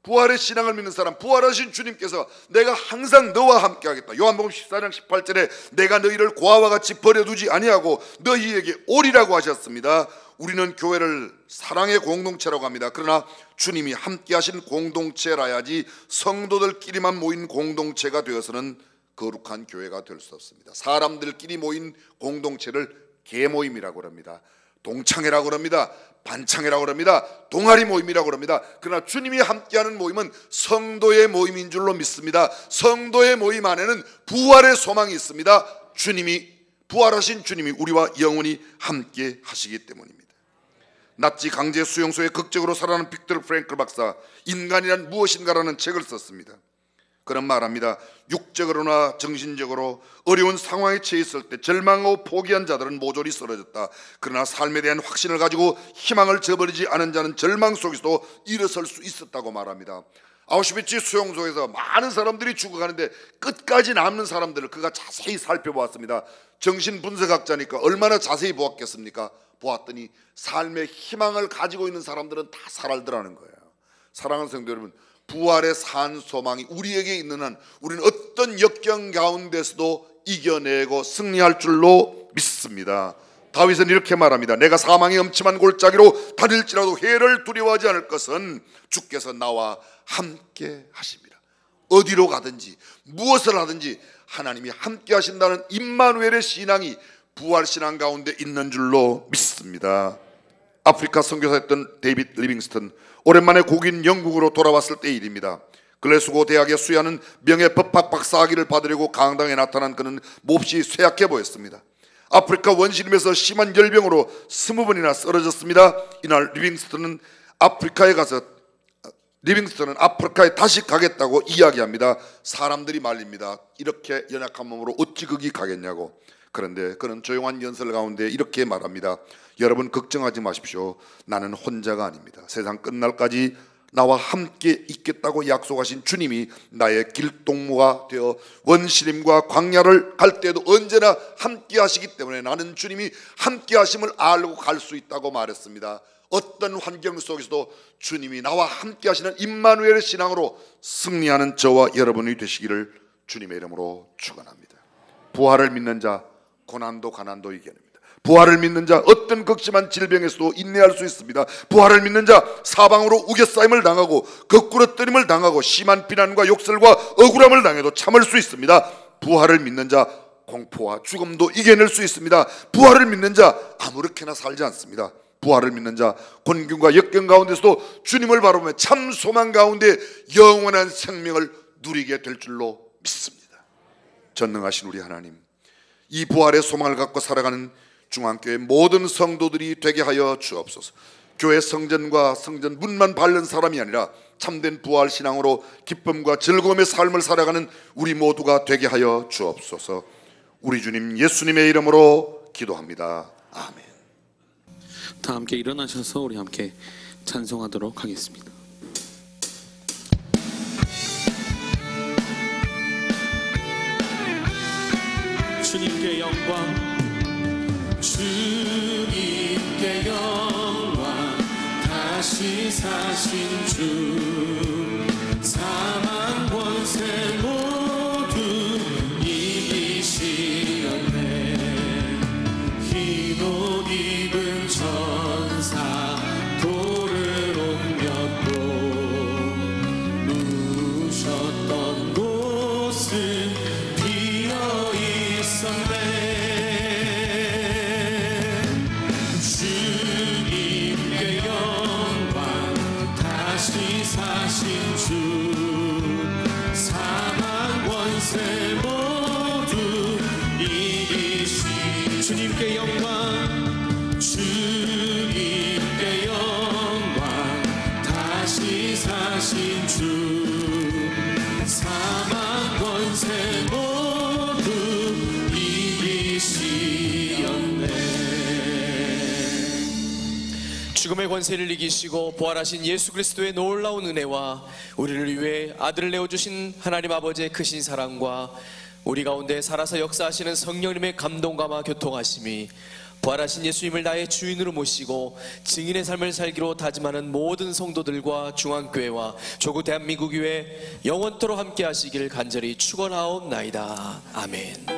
부활의 신앙을 믿는 사람, 부활하신 주님께서 내가 항상 너와 함께 하겠다. 요한복음 14장 18절에 내가 너희를 고아와 같이 버려두지 아니하고 너희에게 오리라고 하셨습니다. 우리는 교회를 사랑의 공동체라고 합니다. 그러나 주님이 함께 하신 공동체라야지 성도들끼리만 모인 공동체가 되어서는 거룩한 교회가 될 수 없습니다. 사람들끼리 모인 공동체를 계모임이라고 합니다. 동창회라고 합니다. 반창회라고 합니다. 동아리 모임이라고 합니다. 그러나 주님이 함께하는 모임은 성도의 모임인 줄로 믿습니다. 성도의 모임 안에는 부활의 소망이 있습니다. 주님이 부활하신 주님이 우리와 영원히 함께 하시기 때문입니다. 나치 강제 수용소에 극적으로 살아난 빅터 프랭클 박사 인간이란 무엇인가라는 책을 썼습니다. 그런 말합니다. 육적으로나 정신적으로 어려운 상황에 처해 있을 때 절망하고 포기한 자들은 모조리 쓰러졌다. 그러나 삶에 대한 확신을 가지고 희망을 저버리지 않은 자는 절망 속에서도 일어설 수 있었다고 말합니다. 아우슈비츠 수용소에서 많은 사람들이 죽어가는데 끝까지 남는 사람들을 그가 자세히 살펴보았습니다. 정신분석학자니까 얼마나 자세히 보았겠습니까? 보았더니 삶의 희망을 가지고 있는 사람들은 다 살아들라는 거예요. 사랑하는 성도 여러분, 부활의 산 소망이 우리에게 있는 한 우리는 어떤 역경 가운데서도 이겨내고 승리할 줄로 믿습니다. 다윗은 이렇게 말합니다. 내가 사망의 엄침한 골짜기로 다닐지라도 해를 두려워하지 않을 것은 주께서 나와 함께 하십니다. 어디로 가든지 무엇을 하든지 하나님이 함께 하신다는 임마누엘의 신앙이 부활신앙 가운데 있는 줄로 믿습니다. 아프리카 선교사였던 데이빗 리빙스턴, 오랜만에 곡인 영국으로 돌아왔을 때의 일입니다. 글래스고 대학에 수여하는 명예 법학 박사학위를 받으려고 강당에 나타난 그는 몹시 쇠약해 보였습니다. 아프리카 원시림에서 심한 열병으로 20번이나 쓰러졌습니다. 이날 리빙스턴은 아프리카에 가서 리빙스턴은 아프리카에 다시 가겠다고 이야기합니다. 사람들이 말립니다. 이렇게 연약한 몸으로 어찌 거기 가겠냐고. 그런데 그는 조용한 연설 가운데 이렇게 말합니다. 여러분 걱정하지 마십시오. 나는 혼자가 아닙니다. 세상 끝날까지 나와 함께 있겠다고 약속하신 주님이 나의 길동무가 되어 원시림과 광야를 갈 때도 언제나 함께 하시기 때문에 나는 주님이 함께 하심을 알고 갈 수 있다고 말했습니다. 어떤 환경 속에서도 주님이 나와 함께 하시는 임마누엘의 신앙으로 승리하는 저와 여러분이 되시기를 주님의 이름으로 축원합니다. 부활을 믿는 자 고난도 가난도 이겨냅니다. 부활을 믿는 자 어떤 극심한 질병에서도 인내할 수 있습니다. 부활을 믿는 자 사방으로 우겨싸임을 당하고 거꾸러뜨림을 당하고 심한 비난과 욕설과 억울함을 당해도 참을 수 있습니다. 부활을 믿는 자 공포와 죽음도 이겨낼 수 있습니다. 부활을 믿는 자 아무렇게나 살지 않습니다. 부활을 믿는 자 곤경과 역경 가운데서도 주님을 바라보며 참 소망 가운데 영원한 생명을 누리게 될 줄로 믿습니다. 전능하신 우리 하나님, 이 부활의 소망을 갖고 살아가는 중앙교회 모든 성도들이 되게 하여 주옵소서. 교회 성전과 성전 문만 밟는 사람이 아니라 참된 부활 신앙으로 기쁨과 즐거움의 삶을 살아가는 우리 모두가 되게 하여 주옵소서. 우리 주님 예수님의 이름으로 기도합니다. 아멘. 다 함께 일어나셔서 우리 함께 찬송하도록 하겠습니다. 주님께 영광, 주님께 영광, 다시 사신 주, 사망 권세 모두 이기시었네. 흰 옷 입은 천사 돌을 옮겼고 누우셨던 곳은 비어 있었네. 주님께 영광, 다시 사신 주, 사망 권세 모두 이기신 주님께 영광, 주님께 영광, 다시 사신 주, 사망 권세 모두 이기시었네. 죽음의 권세를 이기시고 부활하신 예수 그리스도의 놀라운 은혜와 우리를 위해 아들을 내어주신 하나님 아버지의 크신 사랑과 우리 가운데 살아서 역사하시는 성령님의 감동감화 교통하심이 부활하신 예수님을 나의 주인으로 모시고 증인의 삶을 살기로 다짐하는 모든 성도들과 중앙교회와 조국 대한민국 교회 영원토록 함께 하시길 간절히 축원하옵나이다. 아멘.